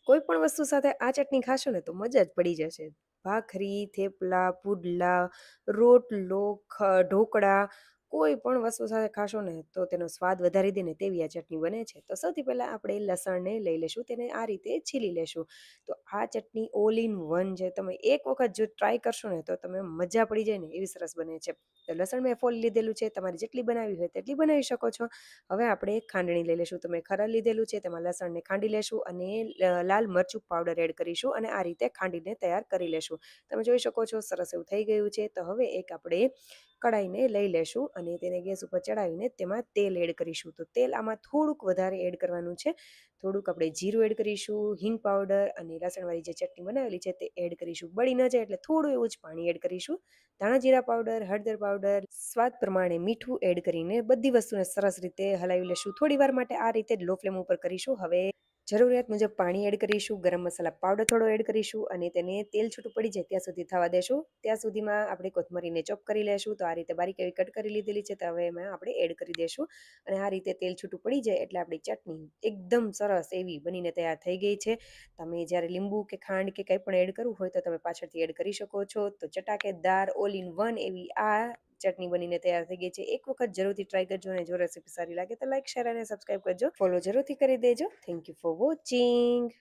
કોઈ પણ વસ્તુ સાથે આ ચટણી ખાશો ને તો મજા જ પડી જશે. ભાખરી, થેપલા, પુડલા, રોટલો, ઢોકળા કોઈ પણ વસ્તુ સાથે ખાશો ને તો તેનો સ્વાદ વધારી દે ને તેવી આ ચટણી બને છે. તો સૌથી પહેલાં આપણે લસણને લઈ લેશું, તેને આ રીતે છીલી લેશું. તો આ ચટણી ઓલ ઇન વન છે. તમે એક વખત જો ટ્રાય કરશો ને તો તમે મજા પડી જાય ને એવી સરસ બને છે. તો લસણ મેં ફોલી લીધેલું છે, તમારે જેટલી બનાવી હોય તેટલી બનાવી શકો છો. હવે આપણે એક ખાંડણી લઈ લેશું. તો મેં ખરડ લીધેલું છે, તેમાં લસણને ખાંડી લેશું અને લાલ મરચું પાવડર એડ કરીશું અને આ રીતે ખાંડીને તૈયાર કરી લેશું. તમે જોઈ શકો છો સરસ એવું થઈ ગયું છે. તો હવે એક આપણે કઢાઈને લઈ લેશું અને તેને ગેસ ઉપર ચડાવીને તેમાં તેલ એડ કરીશું. તો તેલ આમાં થોડુંક વધારે એડ કરવાનું છે. થોડુંક આપણે જીરું એડ કરીશું, હિંગ પાવડર અને લસણવાળી જે ચટણી બનાવેલી છે તે એડ કરીશું. બળી ન જાય એટલે થોડું એવું જ પાણી એડ કરીશું. ધાણા જીરા પાવડર, હળદર પાવડર, સ્વાદ પ્રમાણે મીઠું એડ કરીને બધી વસ્તુને સરસ રીતે હલાવી લેશું. થોડી વાર માટે આ રીતે જ લો ફ્લેમ ઉપર કરીશું. હવે જરૂરિયાત મુજબ પાણી એડ કરીશું, ગરમ મસાલા પાવડર થોડો એડ કરીશું અને તેને તેલ છૂટું પડી જાય ત્યાં સુધી થવા દેશું. ત્યાં સુધીમાં આપણે કોથમરીને ચોપ કરી લેશું. તો આ રીતે બારીક એવી કટ કરી લીધેલી છે. તો હવે એમાં આપણે એડ કરી દેશું અને આ રીતે તેલ છૂટું પડી જાય એટલે આપણી ચટણી એકદમ સરસ એવી બનીને તૈયાર થઈ ગઈ છે. તમે જ્યારે લીંબુ કે ખાંડ કે કંઈ પણ એડ કરવું હોય તો તમે પાછળથી એડ કરી શકો છો. તો ચટાકેદાર ઓલ ઇન વન એવી આ ચટણી બનીને તૈયાર થઈ ગઈ છે. એક વખત જરૂરથી ટ્રાય કરજો અને જો રેસીપી સારી લાગે તો લાઈક, શેર અને સબસ્ક્રાઈબ કરજો. ફોલો જરૂરથી કરી દેજો. Thank you for watching.